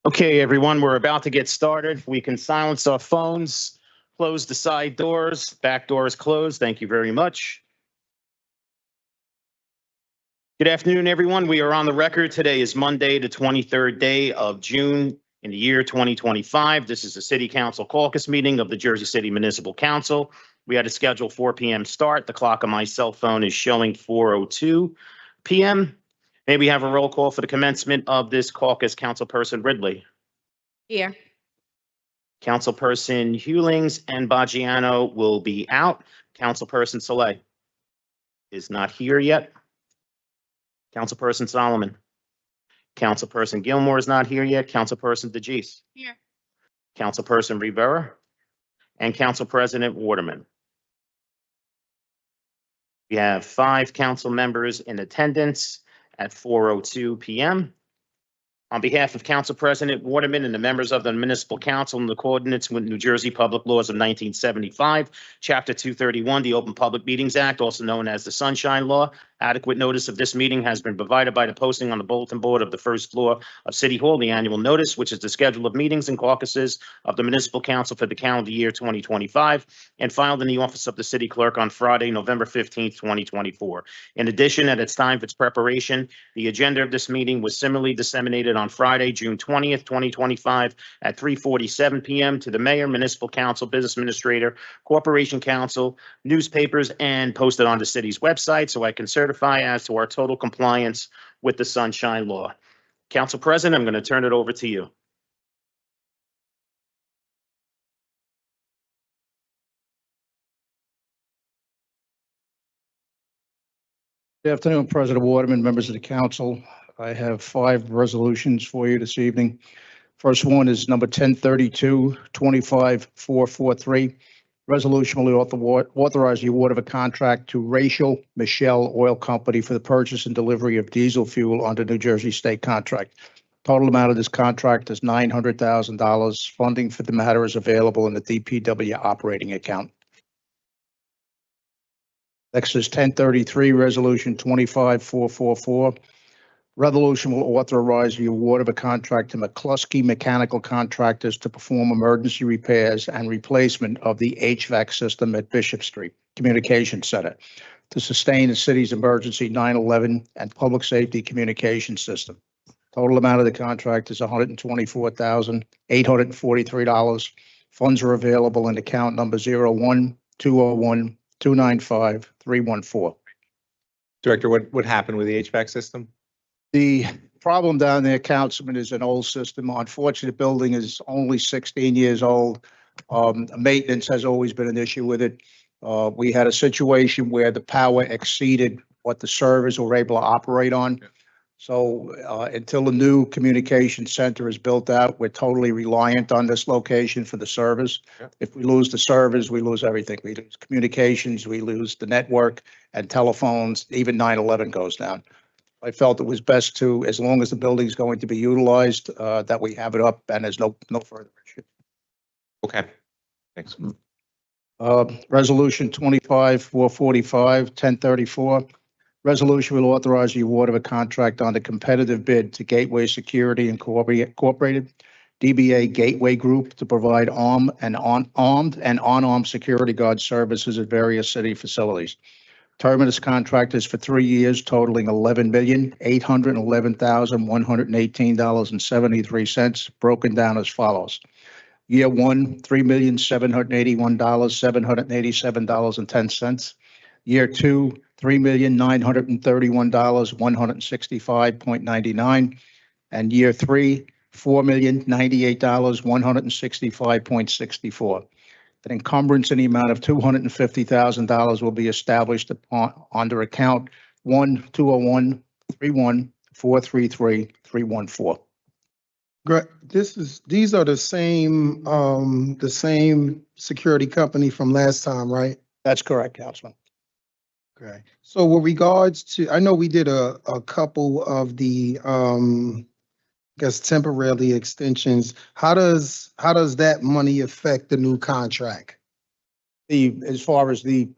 Okay, everyone, we're about to get started. We can silence our phones, close the side doors, back doors closed. Thank you very much. Good afternoon, everyone. We are on the record. Today is Monday, the 23rd day of June in the year 2025. This is the City Council Caucus meeting of the Jersey City Municipal Council. We had a scheduled 4 p.m. start. The clock on my cell phone is showing 4:02 p.m. May we have a roll call for the commencement of this caucus? Councilperson Ridley. Here. Councilperson Hewlings and Baggiano will be out. Councilperson Saleh is not here yet. Councilperson Solomon. Councilperson Gilmore is not here yet. Councilperson DeGise. Here. Councilperson Rivera. And Council President Waterman. We have 5 council members in attendance at 4:02 p.m. On behalf of Council President Waterman and the members of the Municipal Council in accordance with New Jersey Public Laws of 1975, Chapter 231, the Open Public Meetings Act, also known as the Sunshine Law, adequate notice of this meeting has been provided by the posting on the bulletin board of the first floor of City Hall, the annual notice, which is the schedule of meetings and caucuses of the Municipal Council for the calendar year 2025, and filed in the office of the City Clerk on Friday, November 15th, 2024. In addition, at its time for its preparation, the agenda of this meeting was similarly disseminated on Friday, June 20th, 2025 at 3:47 p.m. to the Mayor, Municipal Council, Business Administrator, Corporation Council, newspapers, and posted on the city's website, so I can certify as to our total compliance with the Sunshine Law. Council President, I'm going to turn it over to you. Good afternoon, President Waterman, members of the council. I have 5 resolutions for you this evening. First one is number 1032-25443. Resolution will authorize the award of a contract to Rachel Michelle Oil Company for the purchase and delivery of diesel fuel under New Jersey state contract. Total amount of this contract is $900,000. Funding for the matter is available in the DPW operating account. Next is 1033, Resolution 25444. Resolution will authorize the award of a contract to McCluskey Mechanical Contractors to perform emergency repairs and replacement of the HVAC system at Bishop Street Communication Center to sustain the city's emergency 911 and public safety communication system. Total amount of the contract is $124,843. Funds are available in account number 01-201-295-314. Director, what happened with the HVAC system? The problem down there, Councilman, is an old system. Unfortunately, the building is only 16 years old. Maintenance has always been an issue with it. We had a situation where the power exceeded what the servers were able to operate on. So until the new communication center is built out, we're totally reliant on this location for the servers. Yep. If we lose the servers, we lose everything. We lose communications, we lose the network and telephones, even 911 goes down. I felt it was best to, as long as the building is going to be utilized, that we have it up and there's no further issue. Okay, thanks. Resolution 25445, 1034. Resolution will authorize the award of a contract on the competitive bid to Gateway Security Incorporated, DBA Gateway Group, to provide armed and unarmed security guard services at various city facilities. Term of this contract is for 3 years, totaling $11,811,118.73, broken down as follows. Year 1, $3,781,787.10. Year 2, $3,931,165.99. And year 3, $4,098,165.64. An encumbrance in the amount of $250,000 will be established under account 1-201-31433-314. Great. These are the same security company from last time, right? That's correct, Councilman. Okay. So with regards to, I know we did a couple of the I guess temporary extensions. How does that money affect the new contract? As far as the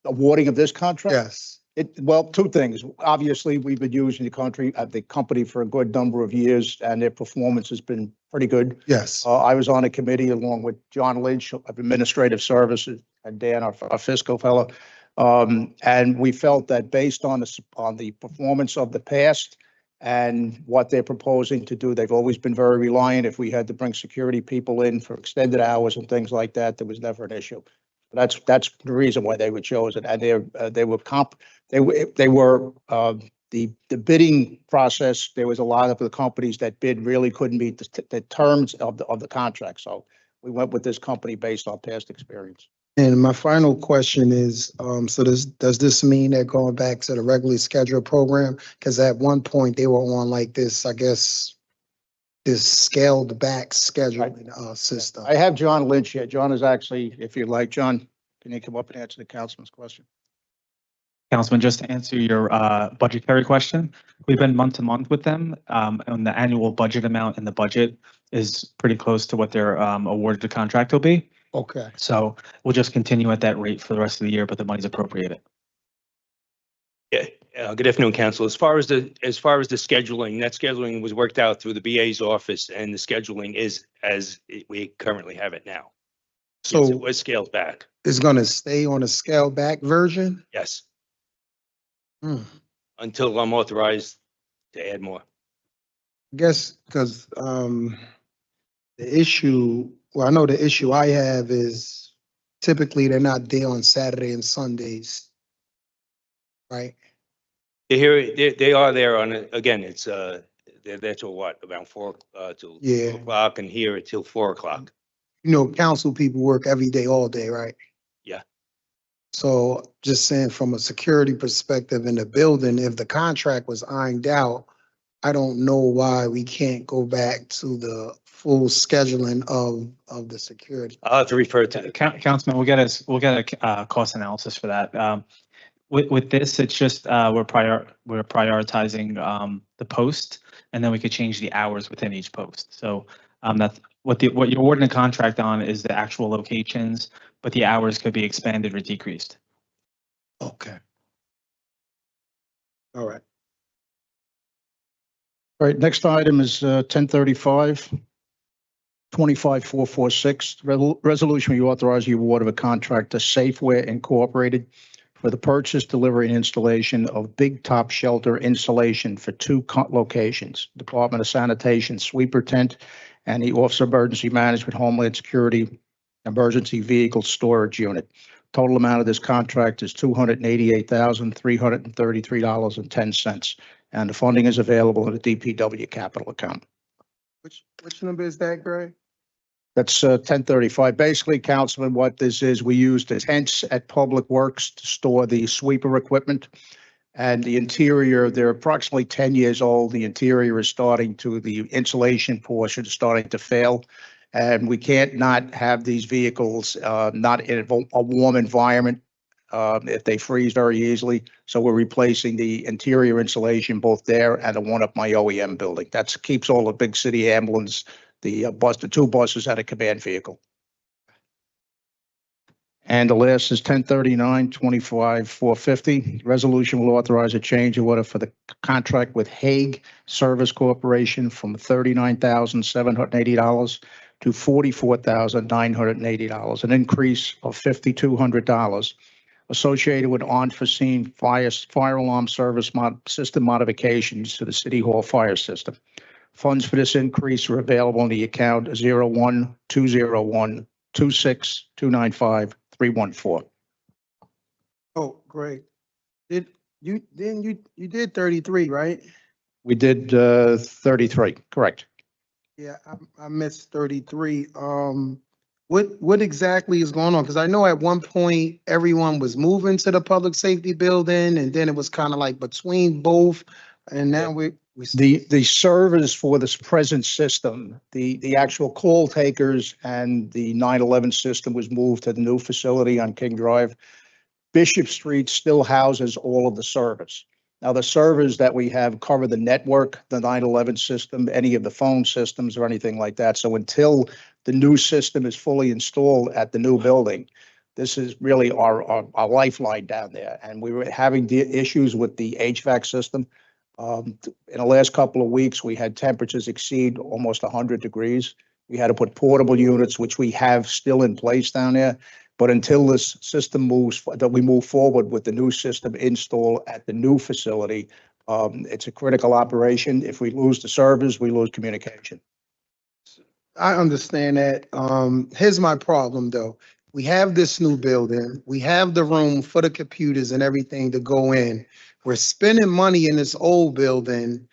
awarding of this contract? Yes. Well, two things. Obviously, we've been using the company for a good number of years, and their performance has been pretty good. Yes. I was on a committee along with John Lynch of Administrative Services and Dan, our fiscal fellow. And we felt that based on the performance of the past and what they're proposing to do, they've always been very reliant. If we had to bring security people in for extended hours and things like that, there was never an issue. That's the reason why they were chosen, and the bidding process. There was a lot of the companies that bid really couldn't meet the terms of the contract, so we went with this company based on past experience. And my final question is, so does this mean they're going back to the regularly scheduled program? Because at one point they were on like this, I guess, this scaled back scheduling system. I have John Lynch here. John is actually, if you like, John, can you come up and answer the councilman's question? Councilman, just to answer your budgetary question, we've been month to month with them, and the annual budget amount in the budget is pretty close to what their awarded the contract will be. Okay. So we'll just continue at that rate for the rest of the year, but the money's appropriated. Yeah, good afternoon, council. As far as the scheduling, that scheduling was worked out through the BA's office, and the scheduling is as we currently have it now. So Yes, it was scaled back. it's going to stay on a scaled back version? Yes, Hmm. until I'm authorized to add more. I guess because the issue, well, I know the issue I have is typically they're not there on Saturday and Sundays, right? They are there on, again, it's, they're there till what, about 4, till Yeah. 2 o'clock, and here till 4 o'clock. You know, council people work every day, all day, right? Yeah. So just saying from a security perspective in the building, if the contract was ironed out, I don't know why we can't go back to the full scheduling of the security. I'll have to refer to the Councilman, we'll get a cost analysis for that. With this, it's just we're prioritizing the post, and then we could change the hours within each post. So that's what you're awarding a contract on is the actual locations, but the hours could be expanded or decreased. Okay. All right. All right, next item is 1035, 25446, resolution reauthorizing the award of a contract to Safeware Incorporated for the purchase, delivery, and installation of big top shelter insulation for 2 locations, Department of Sanitation sweeper tent and the Office of Emergency Management Homeland Security Emergency Vehicle Storage Unit. Total amount of this contract is $288,333.10, and the funding is available in the DPW capital account. Which number is that, Greg? That's 1035. Basically, Councilman, what this is, we use the tents at Public Works to store the sweeper equipment. And the interior, they're approximately 10 years old. The interior is the insulation portion is starting to fail. And we can't not have these vehicles not in a warm environment if they freeze very easily. So we're replacing the interior insulation both there and the one up my OEM building. That keeps all the big city ambulance, the 2 buses at a command vehicle. And the last is 1039-25-450. Resolution will authorize a change order for the contract with Hague Service Corporation from $39,780 to $44,980, an increase of $5,200 associated with unforeseen fire alarm service system modifications to the City Hall fire system. Funds for this increase are available in the account 01-201-26295-314. Oh, Greg, you did 33, right? We did 33, correct. Yeah, I missed 33. What exactly is going on? Because I know at one point everyone was moving to the public safety building, and then it was kind of like between both, and now we The servers for this present system, the actual call takers and the 911 system was moved to the new facility on King Drive. Bishop Street still houses all of the servers. Now, the servers that we have cover the network, the 911 system, any of the phone systems or anything like that. So until the new system is fully installed at the new building, This is really our lifeline down there. And we were having the issues with the HVAC system. In the last couple of weeks, we had temperatures exceed almost 100 degrees. We had to put portable units, which we have still in place down there. But until this system moves, that we move forward with the new system install at the new facility, it's a critical operation. If we lose the servers, we lose communication. I understand that. Here's my problem though. We have this new building. We have the room for the computers and everything to go in. We're spending money in this old building.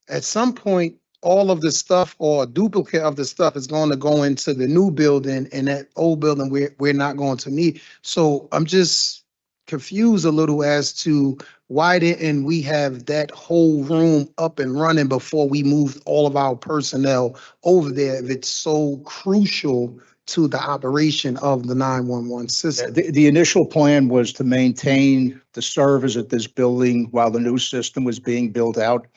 At some point, all of the stuff or a duplicate of the stuff is going to go into the new building, and that old building we're not going to need. So I'm just confused a little as to why didn't we have that whole room up and running before we moved all of our personnel over there if it's so crucial to the operation of the 911 system? The initial plan was to maintain the servers at this building while the new system was being built out.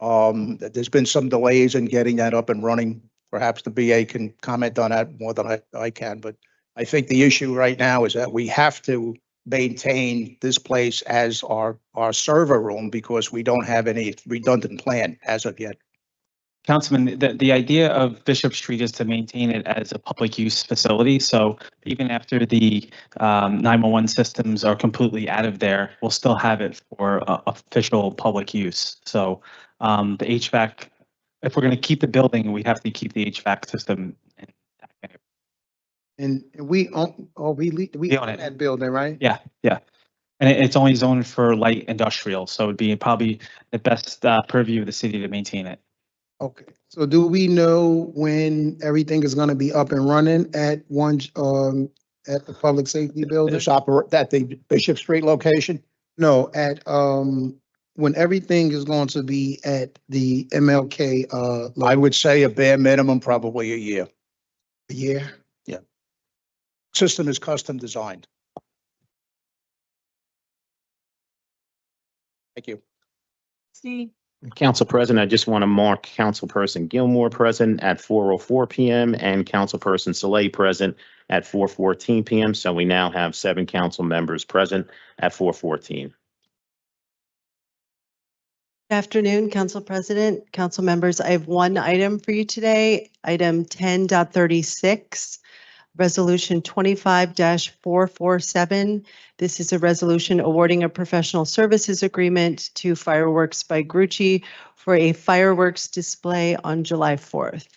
There's been some delays in getting that up and running. Perhaps the BA can comment on that more than I can, but I think the issue right now is that we have to maintain this place as our server room because we don't have any redundant plan as of yet. Councilman, the idea of Bishop Street is to maintain it as a public use facility. So even after the 911 systems are completely out of there, we'll still have it for official public use. So the HVAC, if we're going to keep the building, we have to keep the HVAC system. And we own, we own own it. that building, right? Yeah, yeah. And it's only zoned for light industrial, so it'd be probably the best purview of the city to maintain it. Okay, so do we know when everything is gonna be up and running at at the public safety building? At the Bishop Street location? No, at, when everything is going to be at the MLK, I would say a bare minimum, probably a year. year? System is custom designed. Thank you. Steve, Council President, I just want to mark Councilperson Gilmore present at 4:04 PM and Councilperson Saleh present at 4:14 PM. So we now have 7 council members present at 4:14. good afternoon, Council President, council members. I have one item for you today, item 10.36, Resolution 25-447. This is a resolution awarding a professional services agreement to Fireworks by Grucci for a fireworks display on July 4th.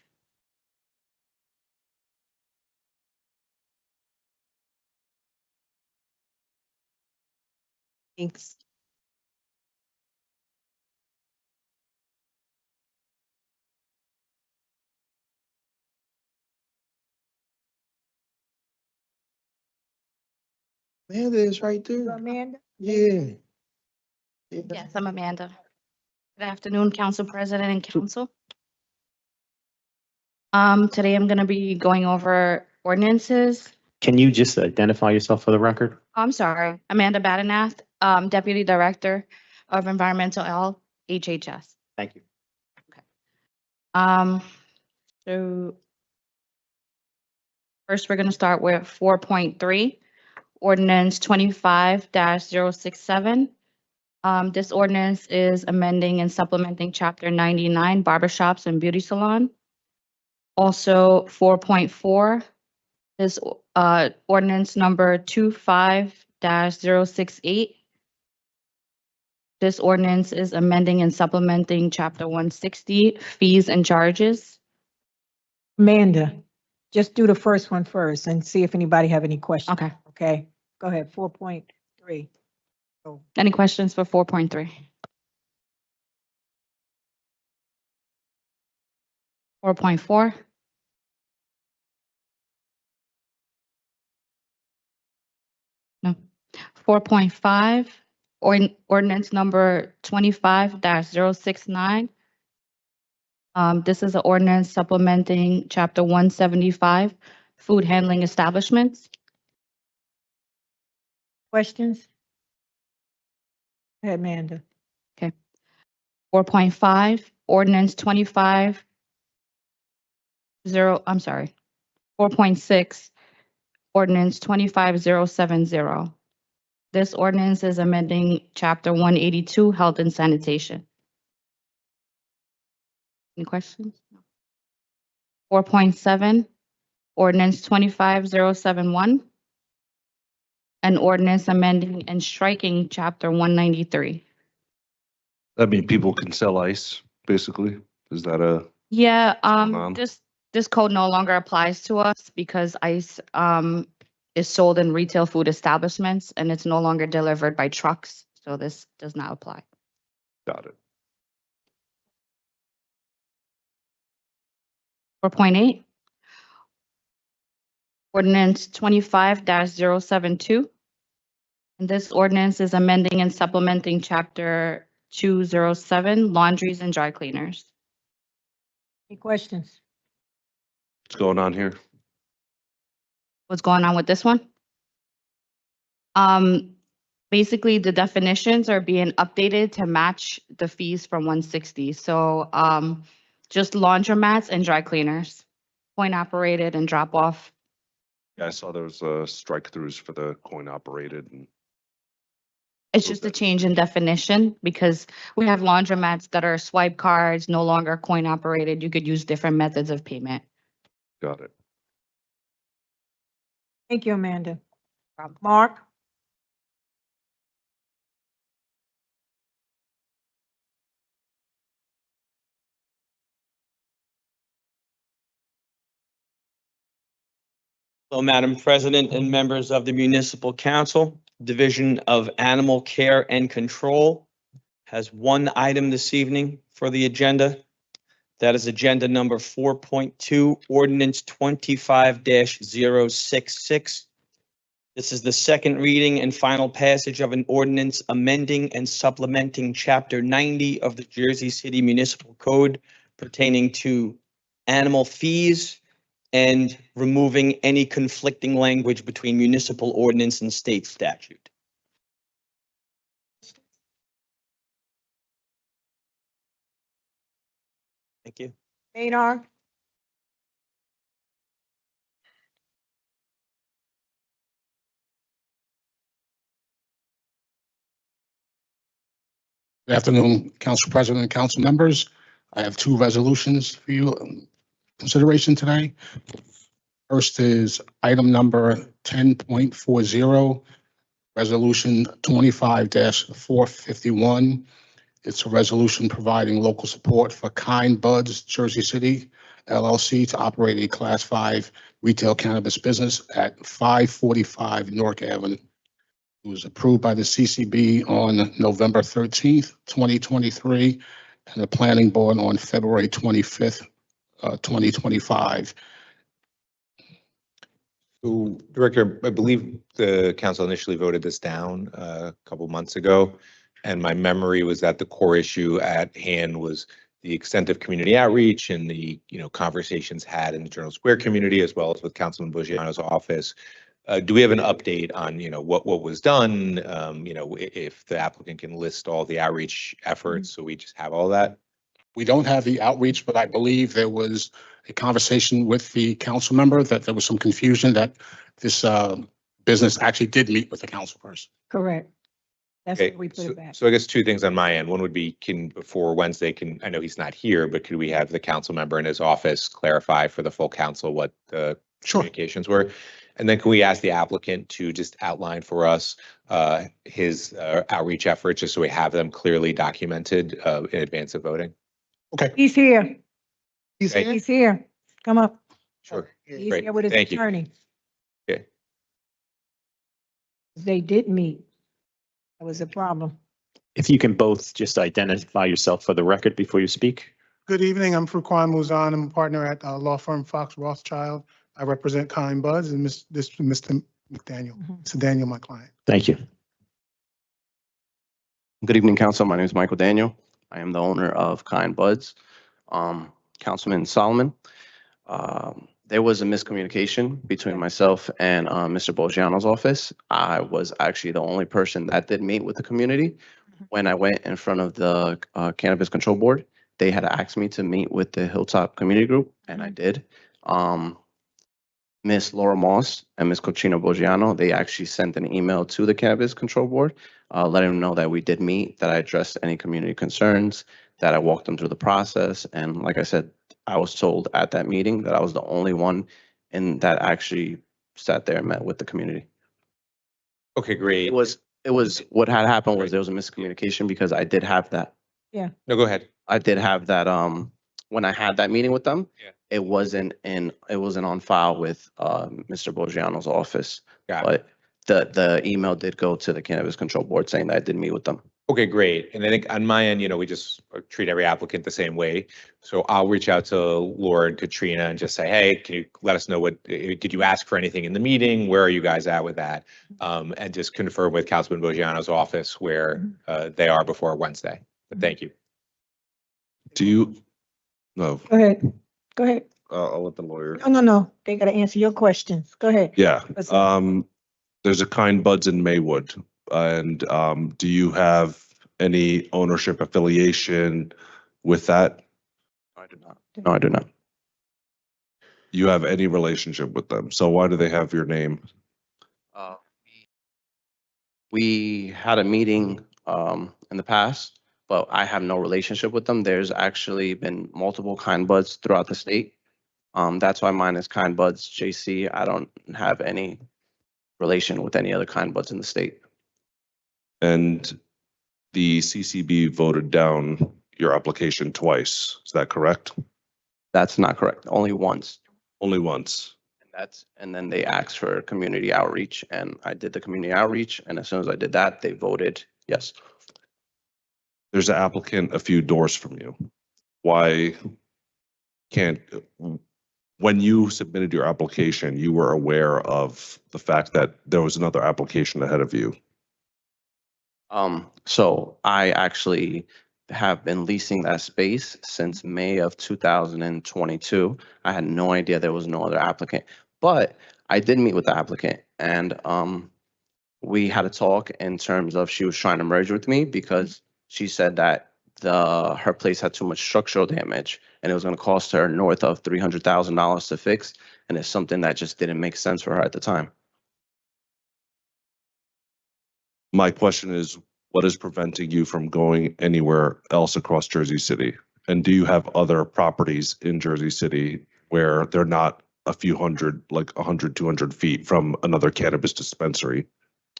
Thanks. Amanda is right there. Amanda? Yeah. Yes, I'm Amanda. Good afternoon, Council President and Council. Today I'm gonna be going over ordinances. Can you just identify yourself for the record? I'm sorry, Amanda Badanath, Deputy Director of Environmental Health, HHS. Thank you. So first, we're gonna start with 4.3, ordinance 25-067. This ordinance is amending and supplementing Chapter 99, barbershops and beauty salon. Also, 4.4 is ordinance number 25-068. This ordinance is amending and supplementing Chapter 160, fees and charges. Amanda, just do the first one first and see if anybody have any questions. Okay. Okay, go ahead, 4.3. Any questions for 4.3? 4.4? No. 4.5, ordinance number 25-069. This is an ordinance supplementing Chapter 175, food handling establishments. Questions? Go ahead, Amanda. 4.5, ordinance 4.6, Ordinance 25070. This ordinance is amending Chapter 182, Health and Sanitation. Any questions? 4.7, Ordinance 25071. An ordinance amending and striking Chapter 193. That means people can sell ice, basically. Is that a, Yeah, on? this code no longer applies to us because ice is sold in retail food establishments and it's no longer delivered by trucks. So this does not apply. Got it. 4.8. Ordinance 25-072. And this ordinance is amending and supplementing Chapter 207, Laundries and Dry Cleaners. Any questions? What's going on here? What's going on with this one? Basically, the definitions are being updated to match the fees from 160. So just laundromats and dry cleaners, point operated and drop off. Yeah, I saw there was strike throughs for the coin operated and It's just a change in definition because we have laundromats that are swipe cards, no longer coin operated. You could use different methods of payment. got it. Thank you, Amanda. Mark? Hello, Madam President and members of the Municipal Council. Division of Animal Care and Control has one item this evening for the agenda. That is agenda number 4.2, ordinance 25-066. This is the second reading and final passage of an ordinance amending and supplementing Chapter 90 of the Jersey City Municipal Code pertaining to animal fees and removing any conflicting language between municipal ordinance and state statute. Thank you. Maynard? Good afternoon, Council President and council members. I have two resolutions for you consideration today. First is item number 10.40, resolution 25-451. It's a resolution providing local support for Kind Buds Jersey City LLC to operate a Class 5 retail cannabis business at 545 Newark Avenue. It was approved by the CCB on November 13th, 2023, and the Planning Board on February 25th, 2025. So, Director, I believe the council initially voted this down a couple months ago. And my memory was that the core issue at hand was the extent of community outreach and the, conversations had in the Journal Square community, as well as with Councilman Boggiano's office. Do we have an update on, what was done? If the applicant can list all the outreach efforts, so we just have all that? We don't have the outreach, but I believe there was a conversation with the council member that there was some confusion that this business actually did meet with the council person. Correct. That's Okay, where we put so, it back. so I guess two things on my end. One would be, before Wednesday, I know he's not here, but could we have the council member in his office clarify for the full council what the communications were? And then can we ask the applicant to just outline for us his outreach efforts, just so we have them clearly documented in advance of voting? Okay. He's here. He's Okay. here. He's here. Come up. Sure. He's Great. here with his Thank you. attorney. Okay. They did meet. That was a problem. If you can both just identify yourself for the record before you speak. Good evening. I'm Fruquan Muzan. I'm a partner at law firm Fox Rothschild. I represent Kind Buds and Mr. McDaniel. Mr. Daniel, my client. Thank you. Good evening, council. My name is Michael Daniel. I am the owner of Kind Buds. Councilman Solomon, there was a miscommunication between myself and Mr. Boggiano's office. I was actually the only person that did meet with the community. When I went in front of the Cannabis Control Board, they had asked me to meet with the Hilltop Community Group, and I did. Miss Laura Moss and Miss Cochina Boggiano, they actually sent an email to the Cannabis Control Board, letting them know that we did meet, that I addressed any community concerns, that I walked them through the process. And like I said, I was told at that meeting that I was the only one that actually sat there and met with the community. Okay, great. What had happened was there was a miscommunication because I did have that. No, go ahead. I did have that, when I had that meeting with them. Yeah. It wasn't on file with, Mr. Boggiano's office. Got it. But the email did go to the Cannabis Control Board saying that I did meet with them. Okay, great. And I think on my end, we just treat every applicant the same way. So I'll reach out to Laura and Katrina and just say, hey, can you let us know did you ask for anything in the meeting? Where are you guys at with that? And just confirm with Councilman Boggiano's office where they are before Wednesday. But thank you. Do you? No, Go ahead. Go ahead. I'll let the lawyer. No. They gotta answer your questions. Go ahead. Yeah, What's there's a Kind Buds in Maywood, and do you have any ownership affiliation with that? I do not. No, I do not. You have any relationship with them? So why do they have your name? We had a meeting in the past, but I have no relationship with them. There's actually been multiple Kind Buds throughout the state. That's why mine is Kind Buds JC. I don't have any relation with any other Kind Buds in the state. And the CCB voted down your application twice. Is that correct? That's not correct. Only once. Only once. And then they asked for community outreach, and I did the community outreach. And as soon as I did that, they voted yes. There's an applicant a few doors from you. Why can't, when you submitted your application, you were aware of the fact that there was another application ahead of you? So I actually have been leasing that space since May of 2022. I had no idea there was no other applicant, but I did meet with the applicant, and we had a talk in terms of she was trying to merge with me because she said that her place had too much structural damage and it was going to cost her north of $300,000 to fix, and it's something that just didn't make sense for her at the time. My question is, what is preventing you from going anywhere else across Jersey City? And do you have other properties in Jersey City where they're not a few hundred, like 100, 200 feet from another cannabis dispensary?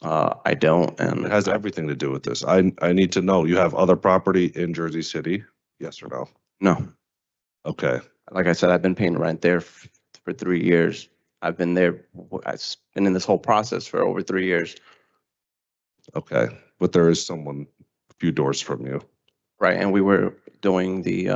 I don't, and it has everything to do with this. I need to know, you have other property in Jersey City? Yes or no? No. Okay. Like I said, I've been paying rent there for 3 years. I've been there. I've been in this whole process for over 3 years. Okay, but there is someone a few doors from you. Right, and we were doing the,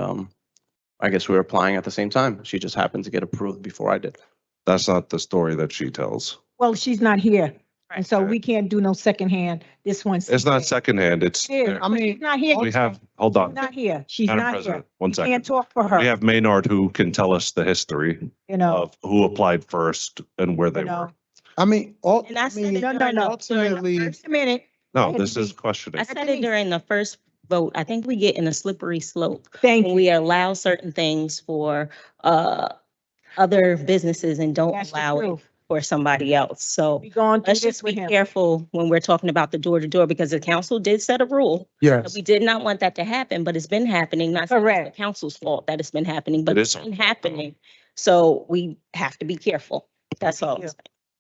I guess we were applying at the same time. She just happened to get approved before I did. That's not the story that she tells. Well, she's not here, and so we can't do no secondhand. This one's. It's not secondhand, it's, Yeah, I mean, she's not here. we have, hold on. She's not here. She's Madam not here. President, one Can't second. talk for her, We have Maynard who can tell us the history you know. of who applied first and where they You know. were. I mean, And I said it No, during the- ultimately, Just a minute. No, this is questioning. I said it during the first vote. I think we get in a slippery slope Thank when you. we allow certain things for other businesses and don't That's the allow it truth. for somebody else. So We going through let's this just be with him. careful when we're talking about the door to door, because the council did set a rule. yes. We did not want that to happen, but it's been happening. Not saying it's Correct. the council's fault that it's been happening, but It it's is. been happening. So we have to be careful. That's all. I'm Yeah. saying.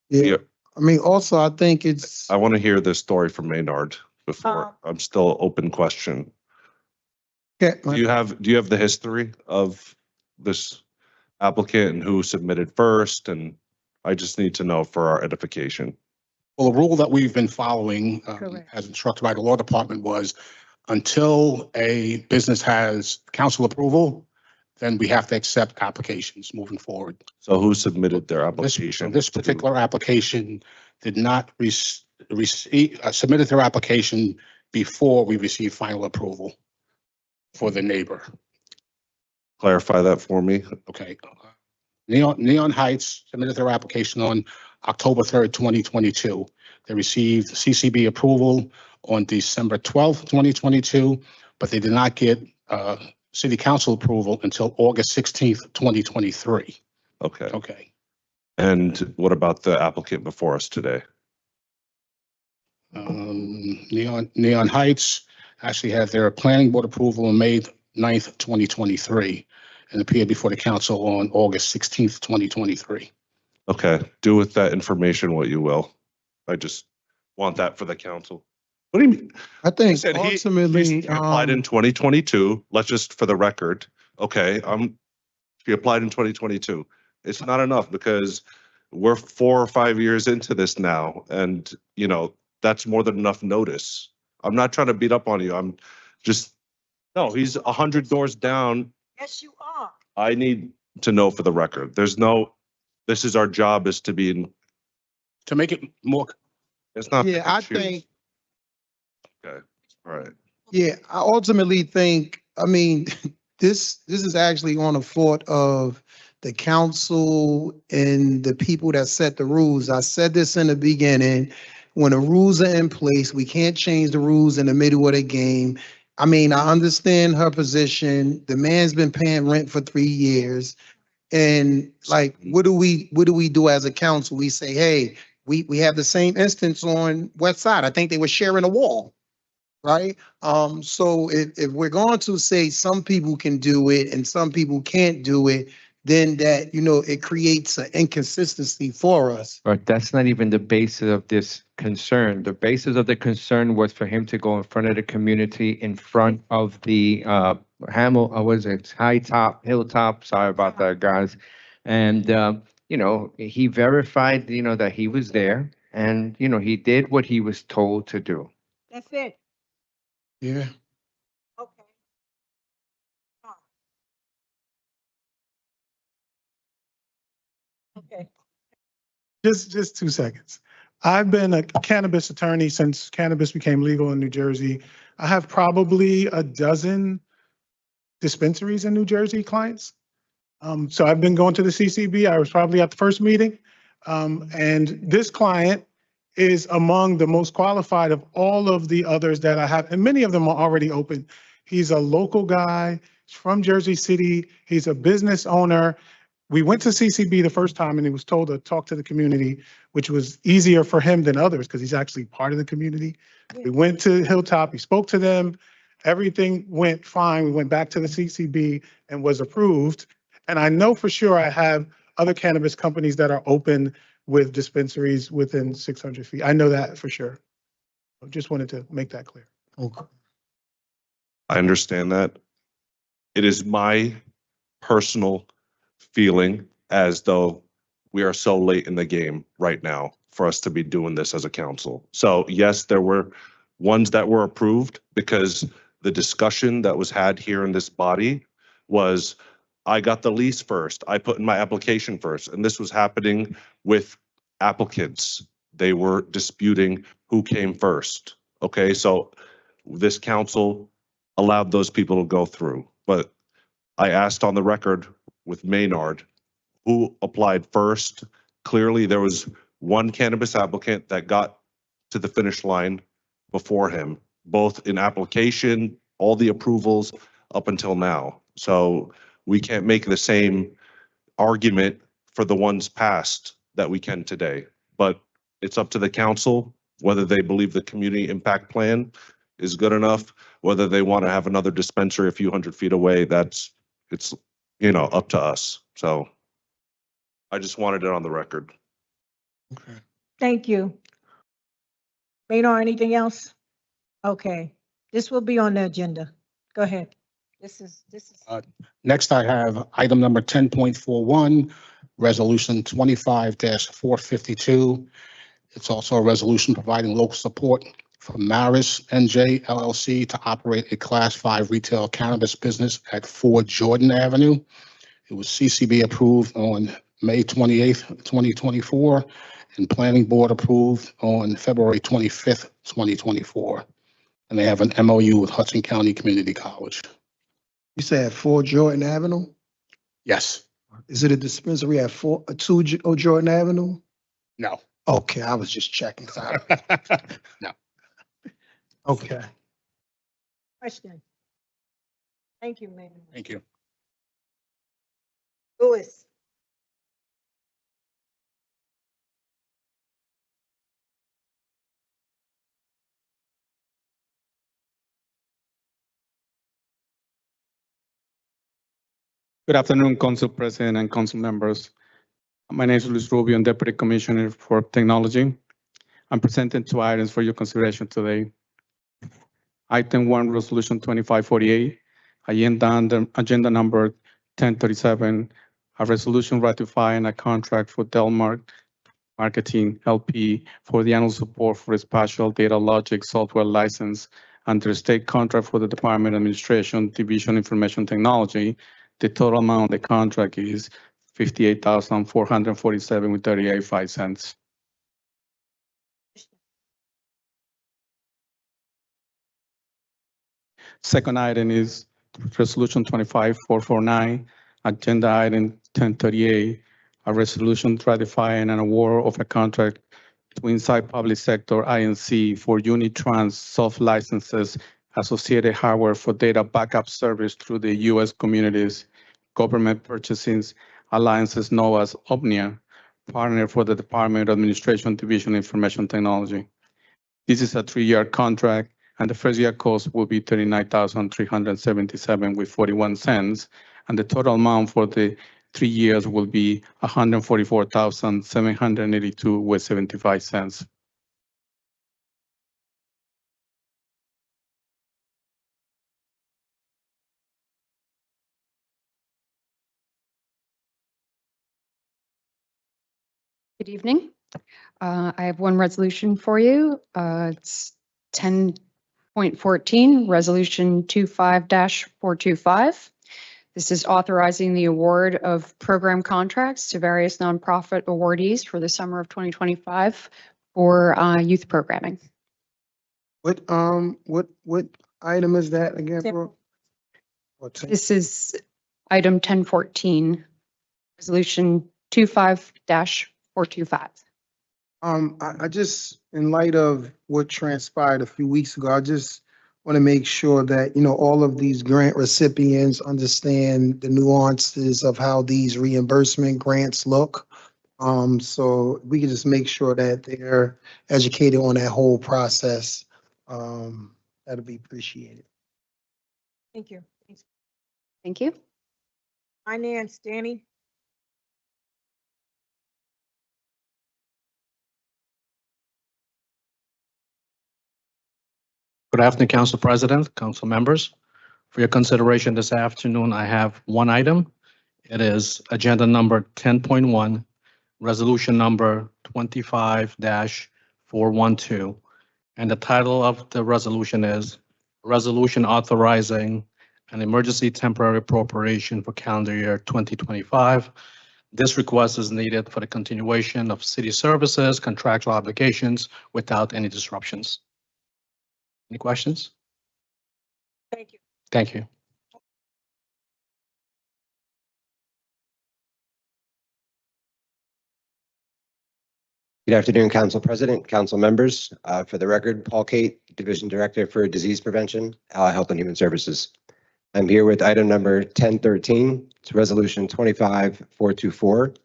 Yeah. I mean, also, I think it's, I want to hear this story from Maynard before. I'm still open question. yeah, Do you have the history of this applicant and who submitted first? And I just need to know for our edification. Well, the rule that we've been following, Correct. as instructed by the law department, was until a business has council approval, then we have to accept applications moving forward. So who submitted their This, application? this particular application did not receive, submitted their application before we received final approval for the neighbor. Clarify that for me. Okay. Neon Heights submitted their application on October 3rd, 2022. They received CCB approval on December 12th, 2022, but they did not get city council approval until August 16th, 2023. Okay. Okay. And what about the applicant before us today? Neon Heights actually had their planning board approval on May 9th, 2023, and appeared before the council on August 16th, 2023. Okay, do with that information what you will. I just want that for the council. What do you mean? I think Said ultimately, he applied in 2022. Let's just, for the record, okay, he applied in 2022. It's not enough because we're 4 or 5 years into this now, and you know that's more than enough notice. I'm not trying to beat up on you. I'm just no. He's 100 doors down. Yes, you are. I need to know for the record. There's no. This is our job is to be in. To make it more, It's not. yeah, pick and I choose. think, Okay. All right. yeah, I ultimately think, I mean, this is actually on the fault of the council and the people that set the rules. I said this in the beginning, when the rules are in place, we can't change the rules in the middle of the game. I mean, I understand her position. The man's been paying rent for 3 years. And like, what do we do as a council? We say, hey, we have the same instance on West Side. I think they were sharing a wall, right? So if we're going to say some people can do it and some people can't do it, then that, it creates an inconsistency for us. But that's not even the basis of this concern. The basis of the concern was for him to go in front of the community, in front of the Hilltop, sorry about that, guys. And, he verified, that he was there and, he did what he was told to do. That's it. Yeah. Okay. Okay. Just 2 seconds. I've been a cannabis attorney since cannabis became legal in New Jersey. I have probably a dozen dispensaries in New Jersey clients. So I've been going to the CCB. I was probably at the first meeting. And this client is among the most qualified of all of the others that I have, and many of them are already open. He's a local guy. He's from Jersey City. He's a business owner. We went to CCB the first time and he was told to talk to the community, which was easier for him than others because he's actually part of the community. We went to Hilltop, he spoke to them, everything went fine. We went back to the CCB and was approved. And I know for sure I have other cannabis companies that are open with dispensaries within 600 feet. I know that for sure. I just wanted to make that clear. Okay. I understand that. It is my personal feeling as though we are so late in the game right now for us to be doing this as a council. So yes, there were ones that were approved because the discussion that was had here in this body was, I got the lease first. I put in my application first. And this was happening with applicants. They were disputing who came first. Okay, so this council allowed those people to go through. But I asked on the record with Maynard, who applied first. Clearly, there was one cannabis applicant that got to the finish line before him, both in application, all the approvals up until now. So we can't make the same argument for the ones passed that we can today. But it's up to the council whether they believe the community impact plan is good enough, whether they want to have another dispensary a few hundred feet away. It's up to us. So I just wanted it on the record. Okay. Thank you. Maynard, anything else? Okay, this will be on the agenda. Go ahead. This is. Next, I have item number 10.41, resolution 25-452. It's also a resolution providing local support for Maris NJ LLC to operate a Class 5 retail cannabis business at 4 Jordan Avenue. It was CCB approved on May 28th, 2024, and Planning Board approved on February 25th, 2024. And they have an MOU with Hudson County Community College. You said 4 Jordan Avenue? Yes. Is it a dispensary at 2 Jordan Avenue? No. Okay, I was just checking. Sorry. No. Okay. Question. Thank you, Maynard. Thank you. Louis. Good afternoon, Council President and Council members. My name is Luis Rubio, I'm Deputy Commissioner for Technology. I'm presenting two items for your consideration today. Item 1, Resolution 2548, agenda number 1037, a resolution ratifying a contract for Delmark Marketing LP for the annual support for a spatial data logic software license under state contract for the Department of Administration Division Information Technology. The total amount of the contract is $58,447 with 38 cents. Second item is Resolution 25449, agenda item 1038, a resolution ratifying an award of a contract to Inside Public Sector INC for Unitrans soft licenses, associated hardware for data backup service through the U.S. Communities Government Purchasing Alliances known as OPNIA, partner for the Department of Administration Division Information Technology. This is a 3-year contract, and the first year cost will be $39,377 with 41 cents, and the total amount for the 3 years will be $144,782 with 75 cents. Good evening. I have one resolution for you. It's 10.14, Resolution 25-425. This is authorizing the award of program contracts to various nonprofit awardees for the summer of 2025 for youth programming. What item is that again, bro? This is item 1014, Resolution 25-425. I just, in light of what transpired a few weeks ago, I just want to make sure that, all of these grant recipients understand the nuances of how these reimbursement grants look. So we can just make sure that they're educated on that whole process. That'll be appreciated. Thank you. Thank you. Finance, Danny. Good afternoon, Council President, Council members. For your consideration this afternoon, I have one item. It is agenda number 10.1, resolution number 25-412. And the title of the resolution is Resolution Authorizing an Emergency Temporary Appropriation for Calendar Year 2025. This request is needed for the continuation of city services, contractual obligations without any disruptions. Any questions? Thank you. Thank you. Good afternoon, Council President, Council members. For the record, Paul Cate, Division Director for Disease Prevention, Allied Health and Human Services. I'm here with item number 1013. It's Resolution 25-424.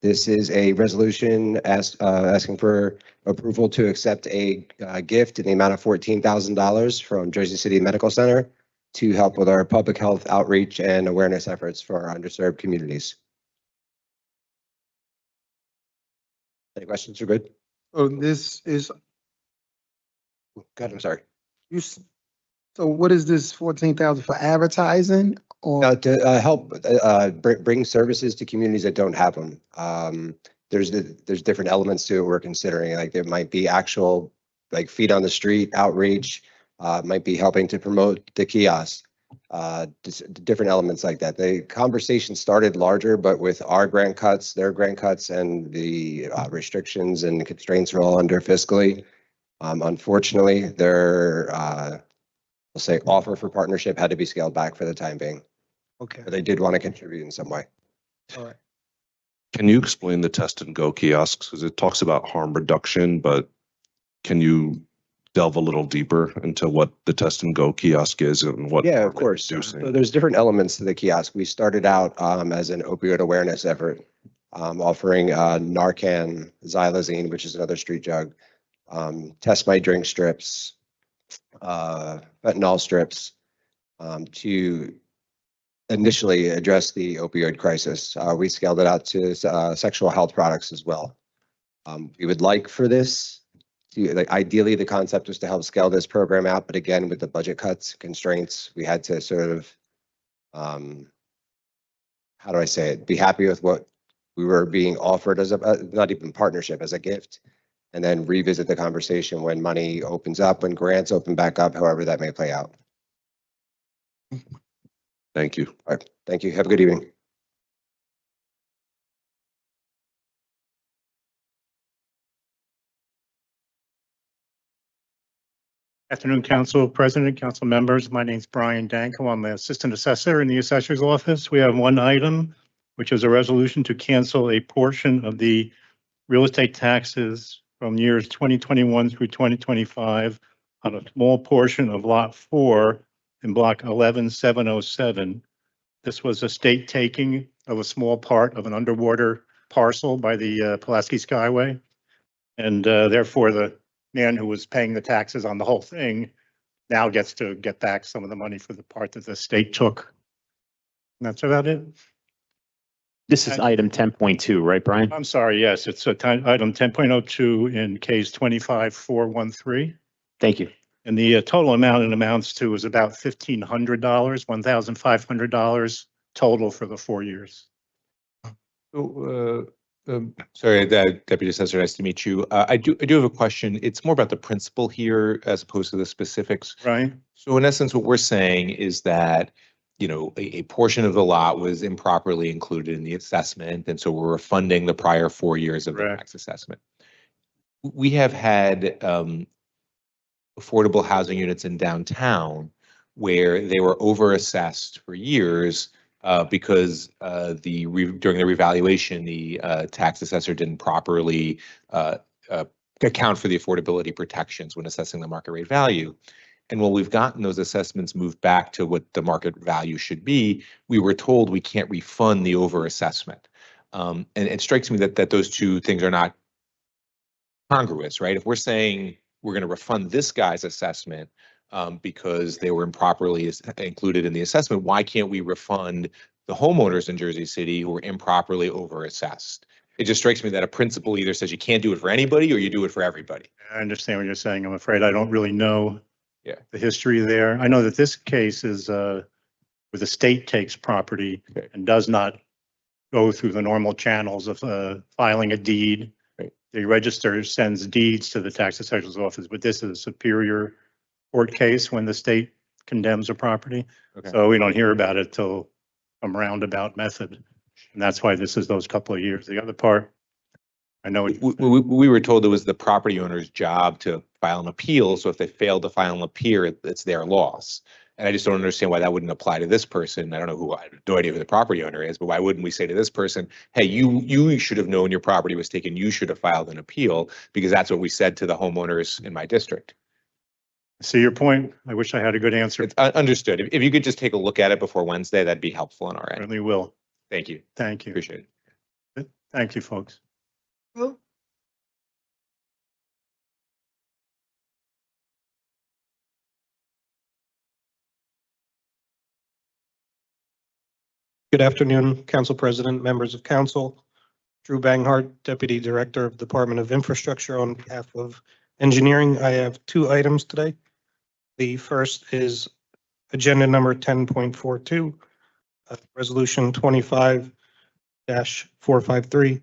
This is a resolution asking for approval to accept a gift in the amount of $14,000 from Jersey City Medical Center to help with our public health outreach and awareness efforts for our underserved communities. Any questions? Are good? So this is, Good, I'm sorry. so what is this 14,000 for advertising or? To help bring services to communities that don't have them. There's different elements to it we're considering, like there might be actual like feet on the street outreach, might be helping to promote the kiosk, different elements like that. The conversation started larger, but with our grant cuts, their grant cuts, and the restrictions and constraints are all under fiscally. Unfortunately, their we'll say offer for partnership had to be scaled back for the time being. Okay. But they did want to contribute in some way. All right. Can you explain the test and go kiosks? Because it talks about harm reduction, but can you delve a little deeper into what the test and go kiosk is and what? Yeah, of course. So there's different elements to the kiosk. We started out as an opioid awareness effort, offering Narcan, xylazine, which is another street drug, test my drink strips, fentanyl strips, to initially address the opioid crisis. We scaled it out to sexual health products as well. We would like for this to, like, ideally, the concept was to help scale this program out, but again, with the budget cuts, constraints, we had to sort of, how do I say it, be happy with what we were being offered as a, not even partnership, as a gift, and then revisit the conversation when money opens up, when grants open back up, however that may play out. Thank you. All right, thank you. Have a good evening. Afternoon, Council President, Council members. My name is Brian Danko. I'm the Assistant Assessor in the Assessor's Office. We have one item, which is a resolution to cancel a portion of the real estate taxes from years 2021 through 2025 on a small portion of Lot 4 in Block 11707. This was a state taking of a small part of an underwater parcel by the Pulaski Skyway. And therefore, the man who was paying the taxes on the whole thing now gets to get back some of the money for the part that the state took. And that's about it. This is item 10.2, right, Brian? I'm sorry, yes, it's item 10.02 in case 25413. Thank you. And the total amount it amounts to is about $1,500, $1,500 total for the 4 years. Sorry, Deputy Assessor, nice to meet you. I do have a question. It's more about the principle here as opposed to the specifics. Right. So in essence, what we're saying is that, you know, a portion of the lot was improperly included in the assessment, and so we're refunding the prior 4 years of the tax assessment. We have had affordable housing units in downtown where they were overassessed for years because during the revaluation, the tax assessor didn't properly account for the affordability protections when assessing the market rate value. And when we've gotten those assessments moved back to what the market value should be, we were told we can't refund the overassessment. And it strikes me that those two things are not congruous, right? If we're saying we're going to refund this guy's assessment because they were improperly included in the assessment, why can't we refund the homeowners in Jersey City who were improperly overassessed? It just strikes me that a principle either says you can't do it for anybody or you do it for everybody. I understand what you're saying. I'm afraid I don't really know the history there. I know that this case is where the state takes property and does not go through the normal channels of filing a deed. The register sends deeds to the tax assessor's office, but this is a superior court case when the state condemns a property. So we don't hear about it till some roundabout method. And that's why this is those couple of years. The other part, I know. We were told it was the property owner's job to file an appeal. So if they failed to file an appeal, it's their loss. And I just don't understand why that wouldn't apply to this person. I don't know who, I have no idea who the property owner is, but why wouldn't we say to this person, hey, you should have known your property was taken. You should have filed an appeal, because that's what we said to the homeowners in my district. See your point. I wish I had a good answer. It's understood. If you could just take a look at it before Wednesday, that'd be helpful on our end. Certainly will. Thank you. Thank you. Appreciate it. Thank you, folks. Good afternoon, Council President, members of council. Drew Banghart, Deputy Director of Department of Infrastructure on behalf of Engineering. I have two items today. The first is agenda number 10.42, resolution 25-453.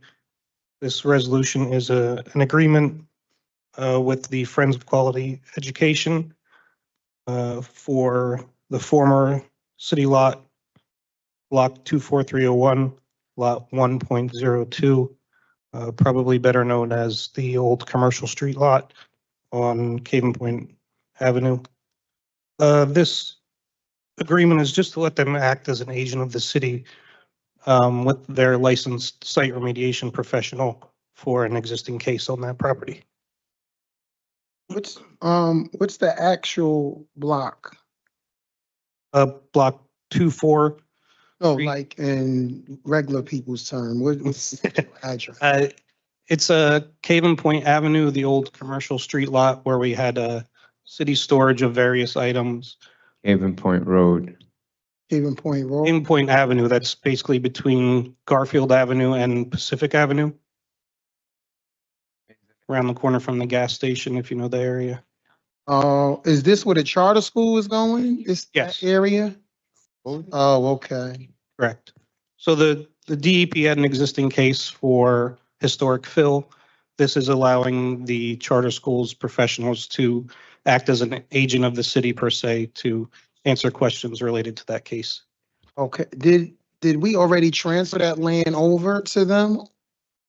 This resolution is an agreement with the Friends of Quality Education for the former city lot, block 24301, lot 1.02, probably better known as the old commercial street lot on Caven Point Avenue. This agreement is just to let them act as an agent of the city with their licensed site remediation professional for an existing case on that property. What's the actual block? Block 24. No, like in regular people's term, what's the address? It's a Caven Point Avenue, the old commercial street lot where we had a city storage of various items. Haven Point Road. Haven Point Road. Haven Point Avenue, that's basically between Garfield Avenue and Pacific Avenue. Around the corner from the gas station, if you know the area. Is this where the charter school is going? This Yes. area? Oh, okay. Correct. So the DEP had an existing case for historic fill. This is allowing the charter schools professionals to act as an agent of the city per se to answer questions related to that case. Okay, did we already transfer that land over to them?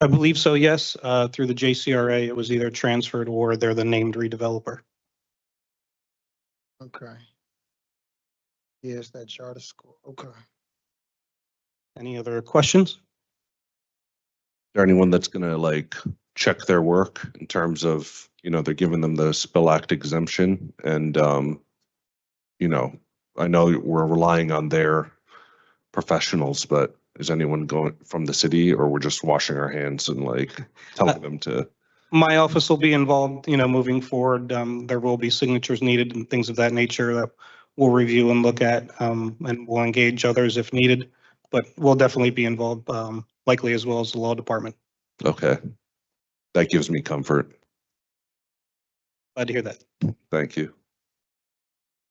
I believe so, yes. Through the JCRA, it was either transferred or they're the named redeveloper. Okay. Yes, that charter school, okay. Any other questions? Is there anyone that's gonna like check their work in terms of, you know, they're giving them the Spill Act exemption and, you know, I know we're relying on their professionals, but is anyone going from the city or we're just washing our hands and like telling them to? My office will be involved, moving forward. There will be signatures needed and things of that nature that we'll review and look at, and we'll engage others if needed. But we'll definitely be involved, likely as well as the law department. Okay. That gives me comfort. Glad to hear that. Thank you.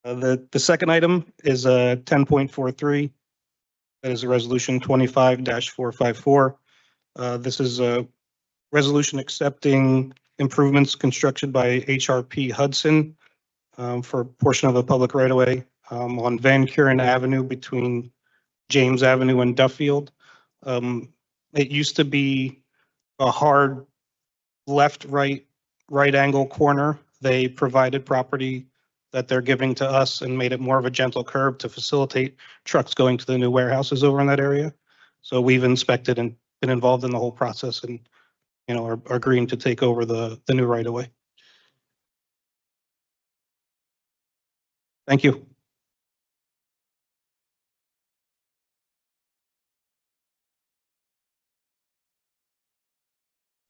The second item is 10.43. That is a resolution 25-454. This is a resolution accepting improvements constructed by HRP Hudson for a portion of a public right-of-way on Van Kuren Avenue between James Avenue and Duffield. It used to be a hard left-right angle corner. They provided property that they're giving to us and made it more of a gentle curve to facilitate trucks going to the new warehouses over in that area. So we've inspected and been involved in the whole process and, are agreeing to take over the new right of way. Thank you.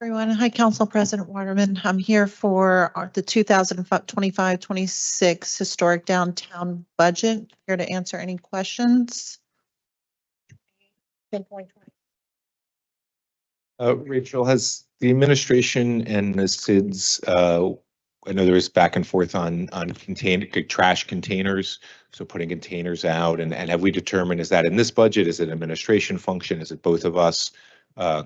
Everyone, hi, Council President Waterman. I'm here for the 2025-26 historic downtown budget. Here to answer any questions. Rachel, has the administration and the SIDS, I know there was back and forth on trash containers, so putting containers out, and have we determined, is that in this budget? Is it administration function? Is it both of us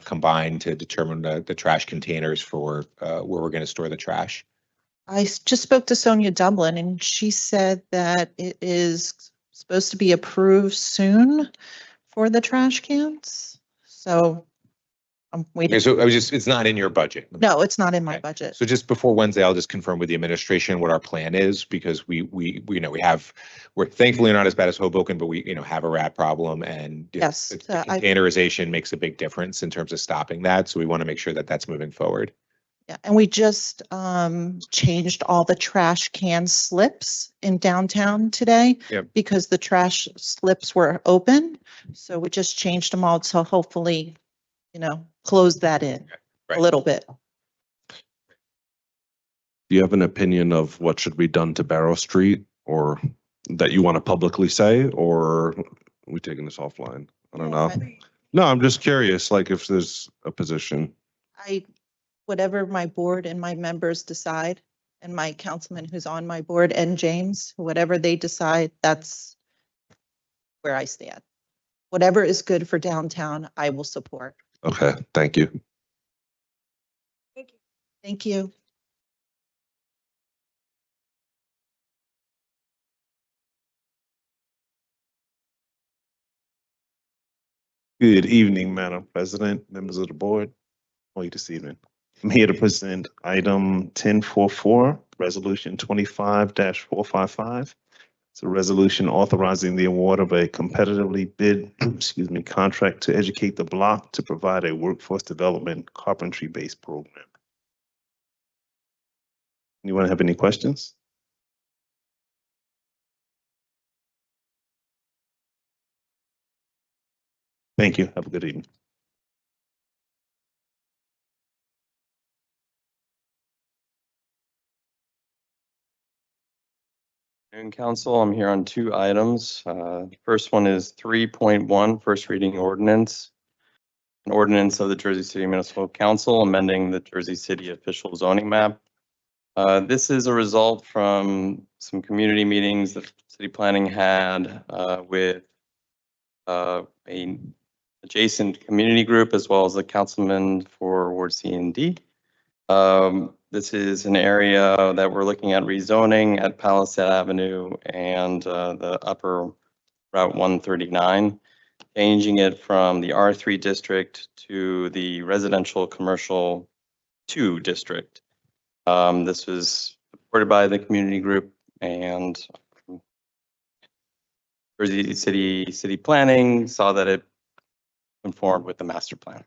combined to determine the trash containers for where we're going to store the trash? I just spoke to Sonia Dublin and she said that it is supposed to be approved soon for the trash cans. So I'm waiting. Okay, so it's not in your budget. No, it's not in my budget. So just before Wednesday, I'll just confirm with the administration what our plan is, because we're thankfully not as bad as Hoboken, but we have a rat problem, and Yes, the containerization makes a big difference in terms of stopping that. So we want to make sure that that's moving forward. Yeah, and we just changed all the trash can slips in downtown today because the trash slips were open. So we just changed them all to hopefully, close that in a little bit. Do you have an opinion of what should be done to Barrow Street, or that you want to publicly say, or are we taking this offline? I don't know. No, I'm just curious, like if there's a position. Whatever my board and my members decide, and my councilman who's on my board and James, whatever they decide, that's where I stand. Whatever is good for downtown, I will support. Okay, thank you. Thank you. Good evening, Madam President, members of the board. How are you this evening? I'm here to present item 1044, resolution 25-455. It's a resolution authorizing the award of a competitively bid, contract to educate the block to provide a workforce development carpentry-based program. Anyone have any questions? Thank you. Have a good evening. Afternoon, Council. I'm here on two items. First one is 3.1, first reading ordinance. An ordinance of the Jersey City Municipal Council amending the Jersey City official zoning map. This is a result from some community meetings that city planning had with a adjacent community group as well as the councilman for Ward C and D. This is an area that we're looking at rezoning at Palisade Avenue and the upper Route 139, changing it from the R3 district to the residential commercial 2 district. This was supported by the community group and Jersey City Planning saw that it conformed with the master plan.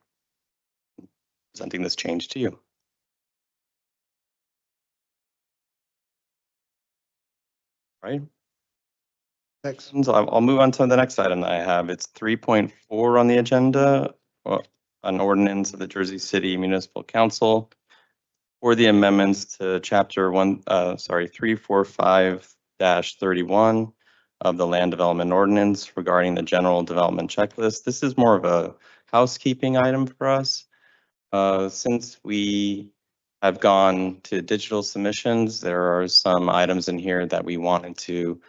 Presenting this change to you. Right. Next. So I'll move on to the next item that I have. It's 3.4 on the agenda, an ordinance of the Jersey City Municipal Council for the amendments to chapter 345-31 of the Land Development Ordinance regarding the general development checklist. This is more of a housekeeping item for us. Since we have gone to digital submissions, there are some items in here that we wanted to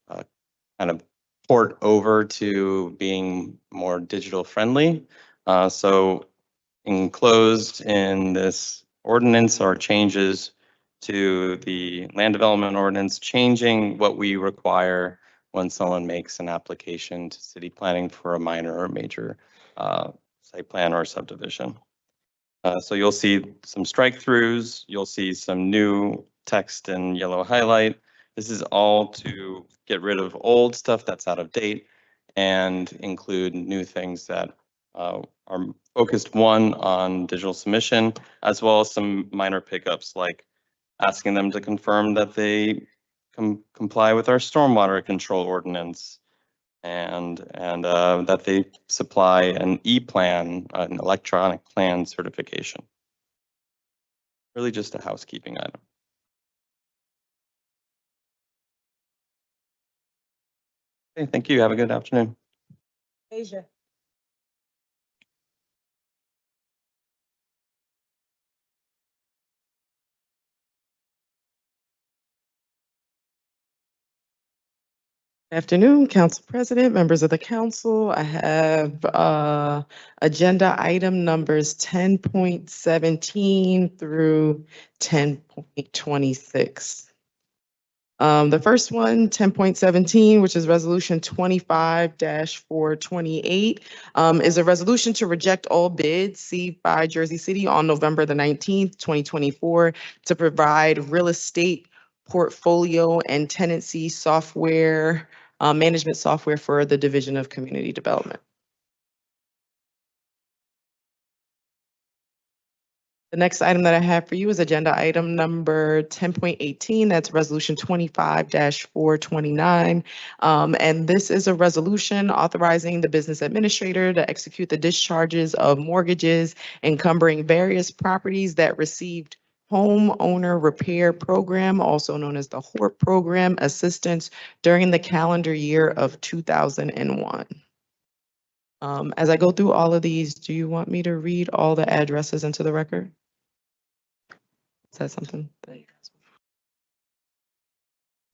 kind of port over to being more digital friendly. So enclosed in this ordinance are changes to the land development ordinance, changing what we require when someone makes an application to city planning for a minor or major site plan or subdivision. So you'll see some strike throughs, you'll see some new text in yellow highlight. This is all to get rid of old stuff that's out of date and include new things that are focused, one, on digital submission, as well as some minor pickups like asking them to confirm that they comply with our stormwater control ordinance and that they supply an e-plan, an electronic plan certification. Really just a housekeeping item. Okay, thank you. Have a good afternoon. Asia. Afternoon, Council President, members of the council. I have agenda item numbers 10.17 through 10.26. The first one, 10.17, which is resolution 25-428, is a resolution to reject all bids received by Jersey City on November the 19th, 2024 to provide real estate portfolio and tenancy software, management software for the Division of Community Development. The next item that I have for you is agenda item number 10.18. That's resolution 25-429. And this is a resolution authorizing the business administrator to execute the discharges of mortgages encumbering various properties that received homeowner repair program, also known as the HORP program, assistance during the calendar year of 2001. As I go through all of these, do you want me to read all the addresses into the record? Is that something that you guys want?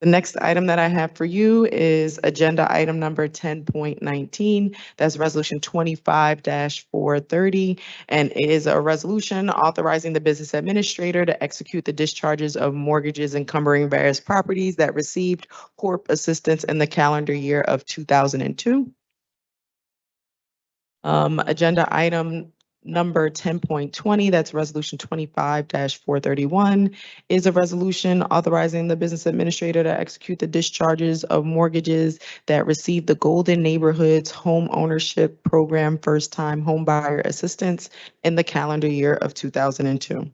The next item that I have for you is agenda item number 10.19. That's resolution 25-430, and it is a resolution authorizing the business administrator to execute the discharges of mortgages encumbering various properties that received HORP assistance in the calendar year of 2002. Agenda item number 10.20, that's resolution 25-431, is a resolution authorizing the business administrator to execute the discharges of mortgages that received the Golden Neighborhoods Home Ownership Program First Time Home Buyer Assistance in the calendar year of 2002.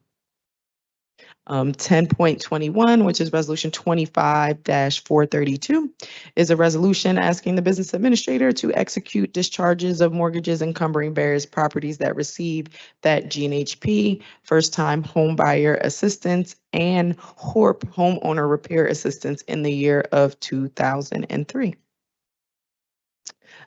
10.21, which is resolution 25-432, is a resolution asking the business administrator to execute discharges of mortgages encumbering various properties that receive that GNHP, first-time home buyer assistance, and HORP, homeowner repair assistance, in the year of 2003.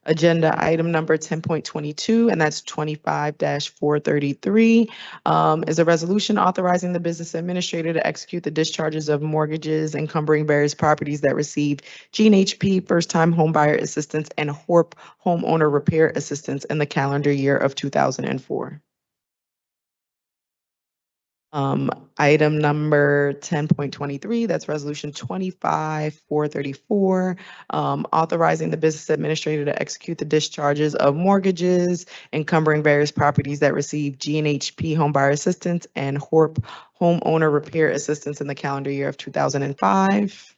Agenda item number 10.22, and that's 25-433, is a resolution authorizing the business administrator to execute the discharges of mortgages encumbering various properties that receive GNHP, first-time homebuyer assistance, and HORP, homeowner repair assistance, in the calendar year of 2004. Item number 10.23, that's resolution 25-434, authorizing the business administrator to execute the discharges of mortgages encumbering various properties that receive GNHP homebuyer assistance and HORP, homeowner repair assistance, in the calendar year of 2005.